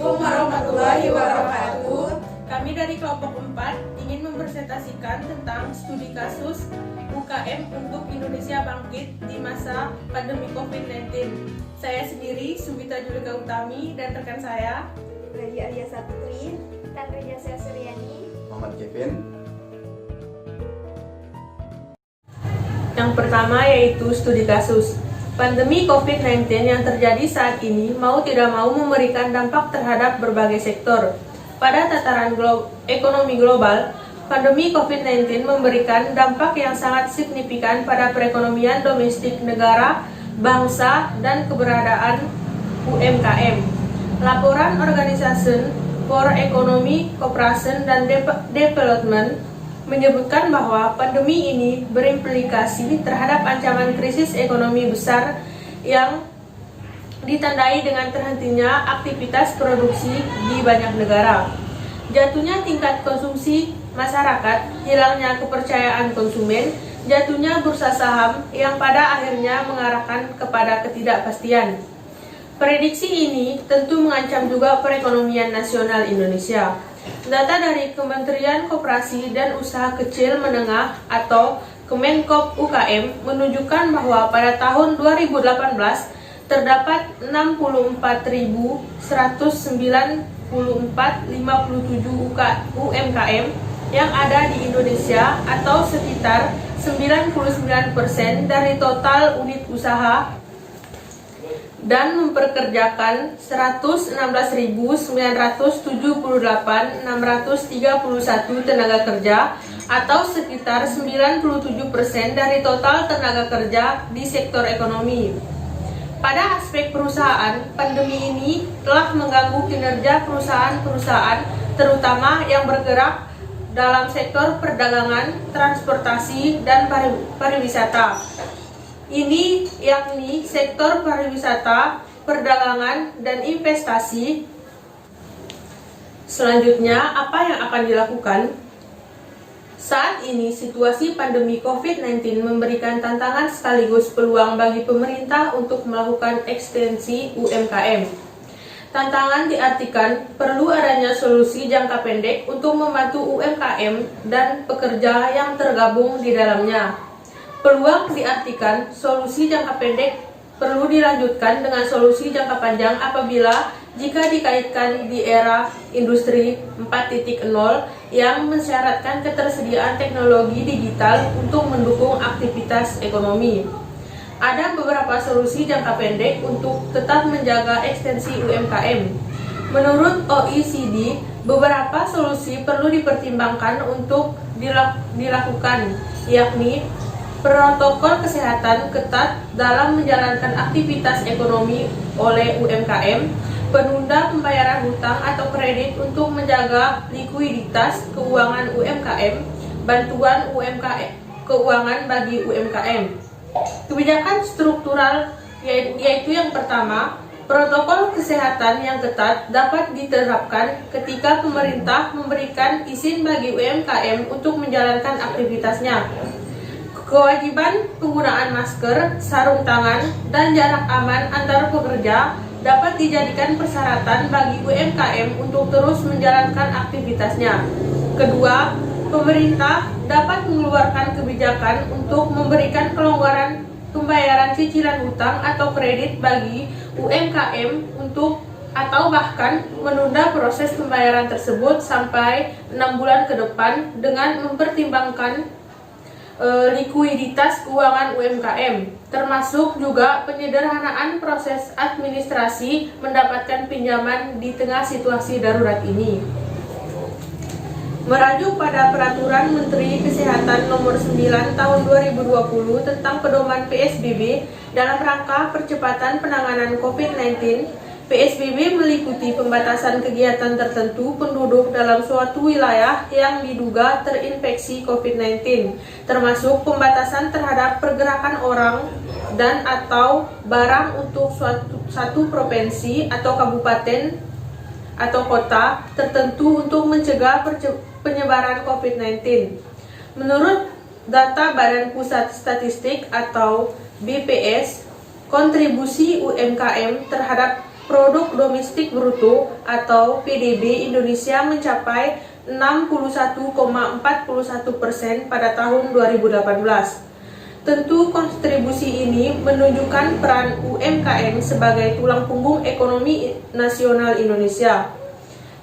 Assalamualaikum warahmatullahi wabarakatuh. Kami dari kelompok 4 ingin mempresentasikan tentang studi kasus UKM untuk Indonesia Bangkit di masa pandemi COVID-19. Saya sendiri, Subita Julika Utami, dan rekan saya, Nadia Arya Saputri, Tandria Suryani, Muhammad Kevin. Yang pertama yaitu studi kasus. Pandemi COVID-19 yang terjadi saat ini mau tidak mau memberikan dampak terhadap berbagai sektor. Pada tataran ekonomi global, pandemi COVID-19 memberikan dampak yang sangat signifikan pada perekonomian domestik negara, bangsa, dan keberadaan UMKM. Laporan Organization for Economic Cooperation and Development menyebutkan bahwa pandemi ini berimplikasi terhadap ancaman krisis ekonomi besar yang ditandai dengan terhentinya aktivitas produksi di banyak negara, jatuhnya tingkat konsumsi masyarakat, hilangnya kepercayaan konsumen, jatuhnya bursa saham yang pada akhirnya mengarahkan kepada ketidakpastian. Prediksi ini tentu mengancam juga perekonomian nasional Indonesia. Data dari Kementerian Koperasi dan Usaha Kecil Menengah atau Kemenkop UKM menunjukkan bahwa pada tahun 2018 terdapat 64.194,57 UMKM yang ada di Indonesia atau sekitar 99% dari total unit usaha dan memperkerjakan 116.978.631 tenaga kerja atau sekitar 97% dari total tenaga kerja di sektor ekonomi. Pada aspek perusahaan, pandemi ini telah mengganggu kinerja perusahaan-perusahaan terutama yang bergerak dalam sektor perdagangan, transportasi, dan pariwisata. Ini yakni sektor pariwisata, perdagangan, dan investasi. Selanjutnya, apa yang akan dilakukan? Saat ini, situasi pandemi COVID-19 memberikan tantangan sekaligus peluang bagi pemerintah untuk melakukan ekstensi UMKM. Tantangan diartikan perlu adanya solusi jangka pendek untuk membantu UMKM dan pekerja yang tergabung di dalamnya. Peluang diartikan solusi jangka pendek perlu dilanjutkan dengan solusi jangka panjang apabila jika dikaitkan di era industri 4.0 yang mensyaratkan ketersediaan teknologi digital untuk mendukung aktivitas ekonomi. Ada beberapa solusi jangka pendek untuk tetap menjaga ekstensi UMKM. Menurut OECD, beberapa solusi perlu dipertimbangkan untuk dilakukan, yakni protokol kesehatan ketat dalam menjalankan aktivitas ekonomi oleh UMKM, penunda pembayaran hutang atau kredit untuk menjaga likuiditas keuangan UMKM, bantuan keuangan bagi UMKM. Kebijakan struktural yaitu yang pertama, protokol kesehatan yang ketat dapat diterapkan ketika pemerintah memberikan izin bagi UMKM untuk menjalankan aktivitasnya. Kewajiban penggunaan masker, sarung tangan, dan jarak aman antar pekerja dapat dijadikan persyaratan bagi UMKM untuk terus menjalankan aktivitasnya. Kedua, pemerintah dapat mengeluarkan kebijakan untuk memberikan kelonggaran pembayaran cicilan hutang atau kredit bagi UMKM atau bahkan menunda proses pembayaran tersebut sampai 6 bulan ke depan dengan mempertimbangkan likuiditas keuangan UMKM, termasuk juga penyederhanaan proses administrasi mendapatkan pinjaman di tengah situasi darurat ini. Merujuk pada Peraturan Menteri Kesehatan Nomor 9 Tahun 2020 tentang pedoman PSBB dalam rangka percepatan penanganan COVID-19, PSBB meliputi pembatasan kegiatan tertentu penduduk dalam suatu wilayah yang diduga terinfeksi COVID-19, termasuk pembatasan terhadap pergerakan orang dan atau barang untuk satu provinsi atau kabupaten atau kota tertentu untuk mencegah penyebaran COVID-19. Menurut data Badan Pusat Statistik atau BPS, kontribusi UMKM terhadap Produk Domestik Bruto atau PDB Indonesia mencapai 61,41% pada tahun 2018. Tentu kontribusi ini menunjukkan peran UMKM sebagai tulang punggung ekonomi nasional Indonesia.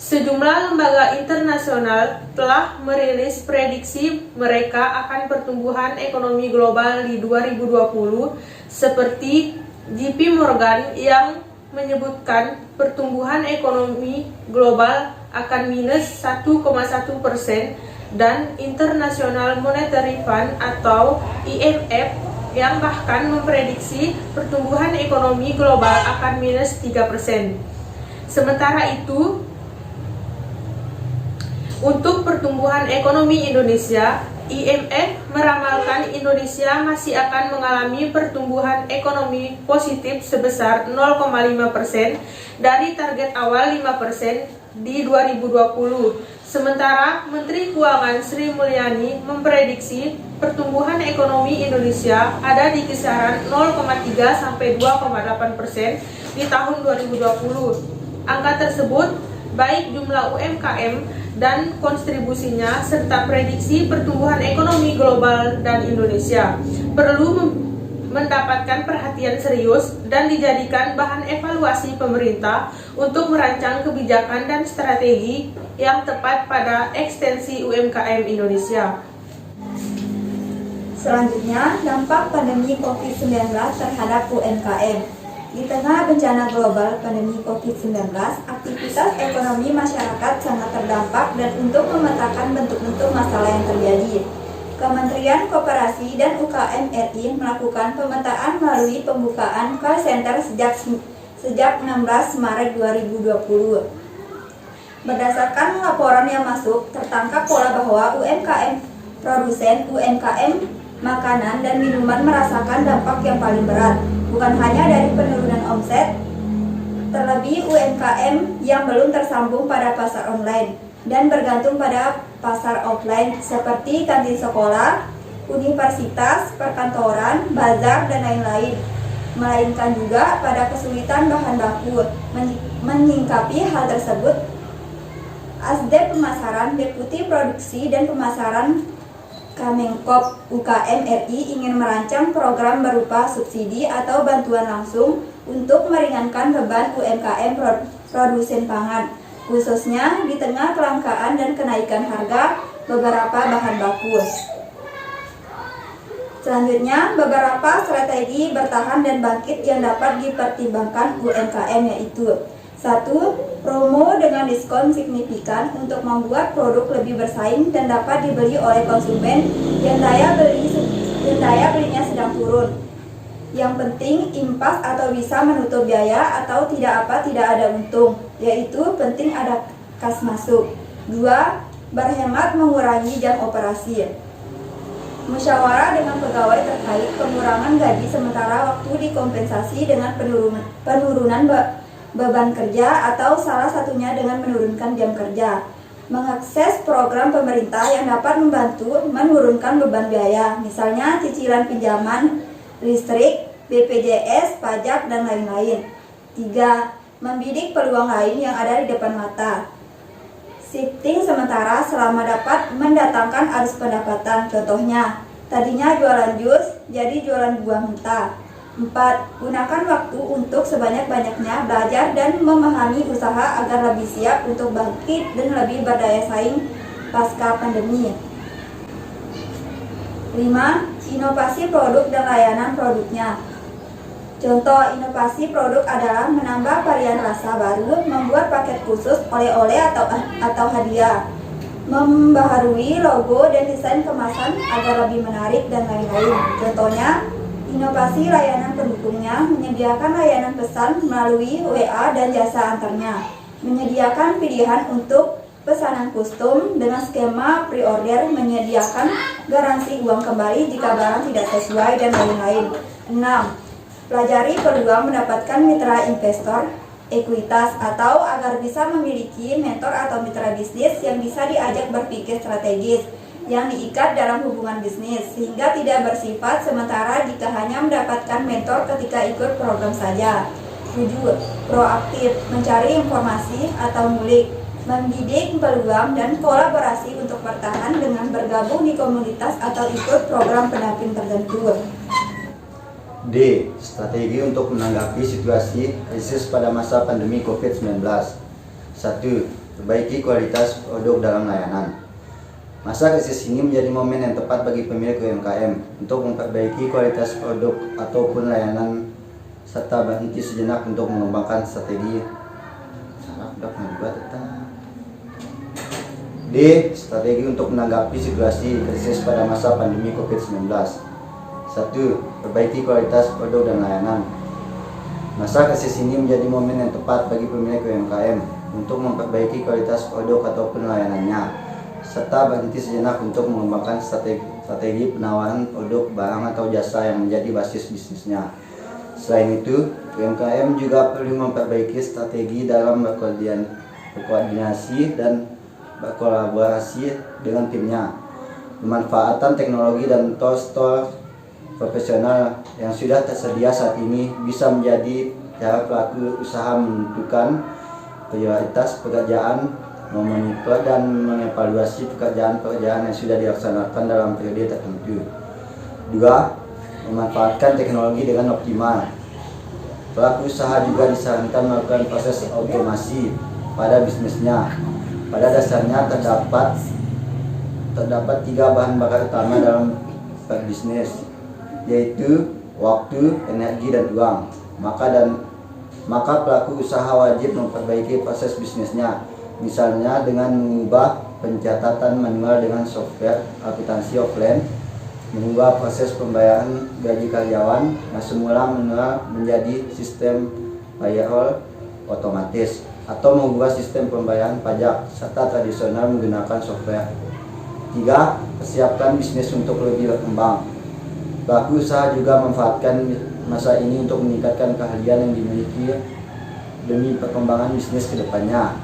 Sejumlah lembaga internasional telah merilis prediksi mereka akan pertumbuhan ekonomi global di 2020, seperti JP Morgan yang menyebutkan pertumbuhan ekonomi global akan minus 1,1%, dan International Monetary Fund atau IMF yang bahkan memprediksi pertumbuhan ekonomi global akan minus 3%. Sementara itu, untuk pertumbuhan ekonomi Indonesia, IMF meramalkan Indonesia masih akan mengalami pertumbuhan ekonomi positif sebesar 0,5% dari target awal 5% di 2020. Sementara Menteri Keuangan Sri Mulyani memprediksi pertumbuhan ekonomi Indonesia ada di kisaran 0,3 sampai 2,8% di tahun 2020. Angka tersebut baik jumlah UMKM dan kontribusinya serta prediksi pertumbuhan ekonomi global dan Indonesia perlu mendapatkan perhatian serius dan dijadikan bahan evaluasi pemerintah untuk merancang kebijakan dan strategi yang tepat pada ekstensi UMKM Indonesia. Selanjutnya, dampak pandemi COVID-19 terhadap UMKM. Di tengah bencana global pandemi COVID-19, aktivitas ekonomi masyarakat sangat terdampak dan untuk memetakan bentuk-bentuk masalah yang terjadi, Kementerian Koperasi dan UKM RI melakukan pemetaan melalui pembukaan call center sejak 16 Maret 2020. Berdasarkan laporan yang masuk, tertangkap pola bahwa UMKM produsen UMKM makanan dan minuman merasakan dampak yang paling berat, bukan hanya dari penurunan omset, terlebih UMKM yang belum tersambung pada pasar online dan bergantung pada pasar offline seperti kantin sekolah, universitas, perkantoran, bazar, dan lain-lain, melainkan juga pada kesulitan bahan baku. Menyingkapi hal tersebut, Asdep Pemasaran, Deputi Produksi dan Pemasaran Kemenkop UKM RI ingin merancang program berupa subsidi atau bantuan langsung untuk meringankan beban UMKM produsen pangan, khususnya di tengah kelangkaan dan kenaikan harga beberapa bahan baku. Selanjutnya, beberapa strategi bertahan dan bangkit yang dapat dipertimbangkan UMKM yaitu: 1. Promo dengan diskon signifikan untuk membuat produk lebih bersaing dan dapat dibeli oleh konsumen yang daya belinya sedang turun. Yang penting impas atau bisa menutup biaya atau tidak ada untung, yaitu penting ada kas masuk. 2. Berhemat mengurangi jam operasi. Musyawarah dengan pegawai terkait pengurangan gaji sementara waktu dikompensasi dengan penurunan beban kerja atau salah satunya dengan menurunkan jam kerja. Mengakses program pemerintah yang dapat membantu menurunkan beban biaya, misalnya cicilan pinjaman listrik, BPJS, pajak, dan lain-lain. 3. Membidik peluang lain yang ada di depan mata. Shifting sementara selama dapat mendatangkan arus pendapatan. Contohnya, tadinya jualan jus, jadi jualan buah mentah. 4. Gunakan waktu untuk sebanyak-banyaknya belajar dan memahami usaha agar lebih siap untuk bangkit dan lebih berdaya saing pasca pandemi. 5. Inovasi produk dan layanan produknya. Contoh inovasi produk adalah menambah varian rasa baru, membuat paket khusus oleh-oleh atau hadiah, membaharui logo dan desain kemasan agar lebih menarik, dan lain-lain. Contohnya, inovasi layanan pendukungnya, menyediakan layanan pesan melalui WA dan jasa antarnya, menyediakan pilihan untuk pesanan kostum dengan skema pre-order, menyediakan garansi uang kembali jika barang tidak sesuai, dan lain-lain. 6. Pelajari peluang mendapatkan mitra investor ekuitas atau agar bisa memiliki mentor atau mitra bisnis yang bisa diajak berpikir strategis yang diikat dalam hubungan bisnis sehingga tidak bersifat sementara jika hanya mendapatkan mentor ketika ikut program saja. 7. Proaktif, mencari informasi atau ngulik, membidik peluang dan kolaborasi untuk bertahan dengan bergabung di komunitas atau ikut program pendamping tertentu. D. Strategi untuk menanggapi situasi krisis pada masa pandemi COVID-19. 1. Perbaiki kualitas produk dalam layanan. Masa krisis ini menjadi momen yang tepat bagi pemilik UMKM untuk memperbaiki kualitas produk ataupun layanan serta berhenti sejenak untuk mengembangkan strategi. D. Strategi untuk menanggapi situasi krisis pada masa pandemi COVID-19. 1. Perbaiki kualitas produk dan layanan. Masa krisis ini menjadi momen yang tepat bagi pemilik UMKM untuk memperbaiki kualitas produk ataupun layanannya, serta berhenti sejenak untuk mengembangkan strategi penawaran produk, barang atau jasa yang menjadi basis bisnisnya. Selain itu, UMKM juga perlu memperbaiki strategi dalam berkoordinasi dan berkolaborasi dengan timnya. Pemanfaatan teknologi dan tools profesional yang sudah tersedia saat ini bisa menjadi cara pelaku usaha menentukan prioritas pekerjaan, memonitor dan mengevaluasi pekerjaan-pekerjaan yang sudah dilaksanakan dalam periode tertentu. 2. Memanfaatkan teknologi dengan optimal. Pelaku usaha juga disarankan melakukan proses otomasi pada bisnisnya. Pada dasarnya terdapat 3 bahan bakar utama dalam berbisnis, yaitu waktu, energi, dan uang. Maka pelaku usaha wajib memperbaiki proses bisnisnya, misalnya dengan mengubah pencatatan manual dengan software akuntansi offline, mengubah proses pembayaran gaji karyawan yang semula manual menjadi sistem payroll otomatis, atau mengubah sistem pembayaran pajak serta tradisional menggunakan software. 3. Persiapkan bisnis untuk lebih berkembang. Pelaku usaha juga memanfaatkan masa ini untuk meningkatkan keahlian yang dimiliki demi perkembangan bisnis ke depannya.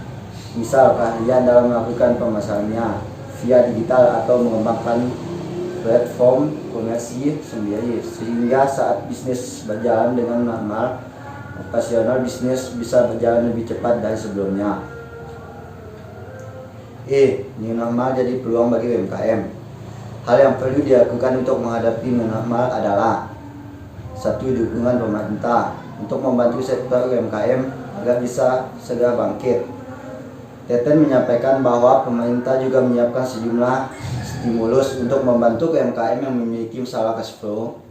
Misal keahlian dalam melakukan pemasarannya via digital atau mengembangkan platform komersi sendiri, sehingga saat bisnis berjalan dengan normal, operasional bisnis bisa berjalan lebih cepat dari sebelumnya. New normal jadi peluang bagi UMKM. Hal yang perlu dilakukan untuk menghadapi new normal adalah 1. Dukungan pemerintah untuk membantu sektor UMKM agar bisa segera bangkit. Teten menyampaikan bahwa pemerintah juga menyiapkan sejumlah stimulus untuk membantu UMKM yang memiliki masalah cash flow.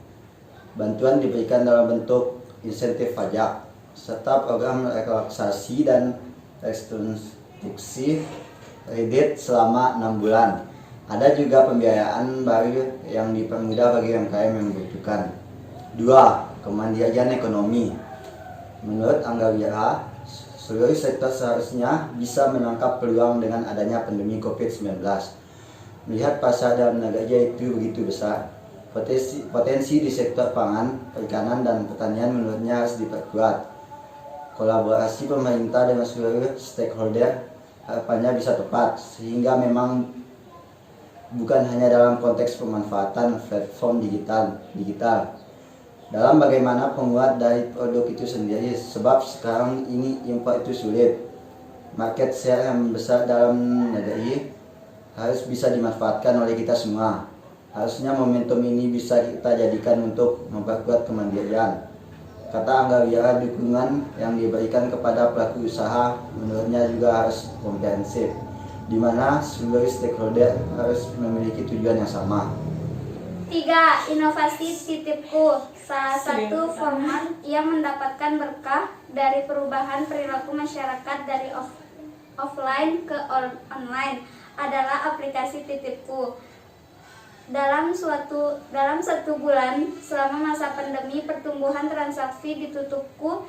Bantuan diberikan dalam bentuk insentif pajak serta program relaksasi dan restitusi kredit selama 6 bulan. Ada juga pembiayaan baru yang dipermudah bagi UMKM yang membutuhkan. 2. Kemandirian ekonomi. Menurut Angga Wira, seluruh sektor seharusnya bisa menangkap peluang dengan adanya pandemi COVID-19. Melihat pasar dalam negara itu begitu besar, potensi di sektor pangan, perikanan, dan pertanian menurutnya harus diperkuat. Kolaborasi pemerintah dengan seluruh stakeholder harapannya bisa tepat, sehingga memang bukan hanya dalam konteks pemanfaatan platform digital, dalam bagaimana penguat dari produk itu sendiri, sebab sekarang ini impor itu sulit. Market share yang besar dalam negeri harus bisa dimanfaatkan oleh kita semua. Harusnya momentum ini bisa kita jadikan untuk memperkuat kemandirian. Kata Angga Wira, dukungan yang diberikan kepada pelaku usaha menurutnya juga harus komprehensif, di mana seluruh stakeholder harus memiliki tujuan yang sama. 3. Inovasi titipku, salah satu format yang mendapatkan berkah dari perubahan perilaku masyarakat dari offline ke online adalah aplikasi titipku. Dalam satu bulan selama masa pandemi, pertumbuhan transaksi di tutupku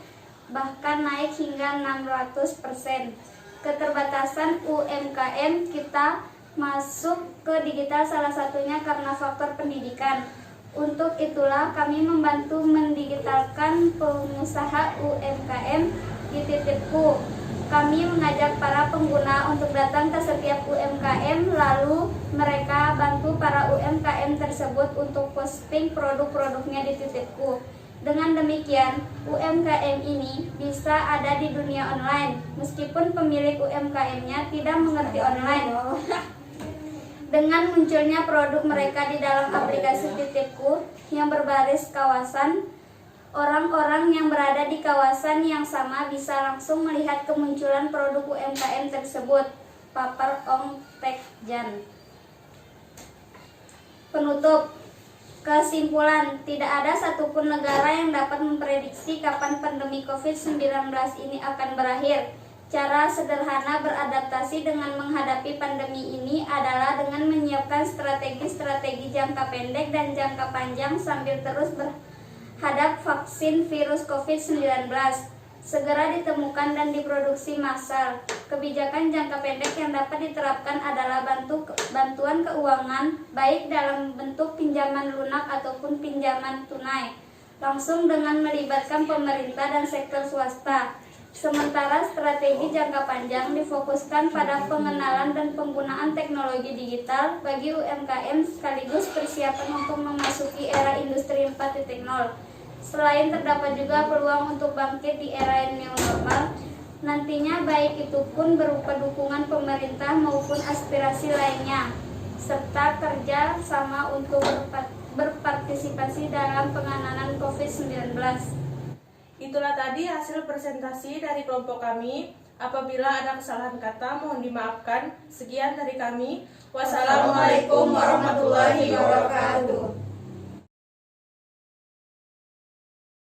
bahkan naik hingga 600%. Keterbatasan UMKM kita masuk ke digital salah satunya karena faktor pendidikan. Untuk itulah kami membantu mendigitalkan pengusaha UMKM di titipku. Kami mengajak para pengguna untuk datang ke setiap UMKM, lalu mereka bantu para UMKM tersebut untuk posting produk-produknya di titipku. Dengan demikian, UMKM ini bisa ada di dunia online, meskipun pemilik UMKM-nya tidak mengerti online. Dengan munculnya produk mereka di dalam aplikasi Titipku yang berbaris kawasan, orang-orang yang berada di kawasan yang sama bisa langsung melihat kemunculan produk UMKM tersebut. Papar Ong Tekjan. Penutup. Kesimpulan, tidak ada satupun negara yang dapat memprediksi kapan pandemi COVID-19 ini akan berakhir. Cara sederhana beradaptasi dengan menghadapi pandemi ini adalah dengan menyiapkan strategi-strategi jangka pendek dan jangka panjang sambil terus berhadap vaksin virus COVID-19. Segera ditemukan dan diproduksi massal. Kebijakan jangka pendek yang dapat diterapkan adalah bantuan keuangan, baik dalam bentuk pinjaman lunak ataupun pinjaman tunai, langsung dengan melibatkan pemerintah dan sektor swasta. Sementara strategi jangka panjang difokuskan pada pengenalan dan penggunaan teknologi digital bagi UMKM sekaligus persiapan untuk memasuki era industri 4.0. Selain terdapat juga peluang untuk bangkit di era new normal, nantinya baik itu pun berupa dukungan pemerintah maupun aspirasi lainnya, serta kerja sama untuk berpartisipasi dalam penanganan COVID-19. Itulah tadi hasil presentasi dari kelompok kami. Apabila ada kesalahan kata, mohon dimaafkan. Sekian dari kami. Wassalamualaikum warahmatullahi wabarakatuh.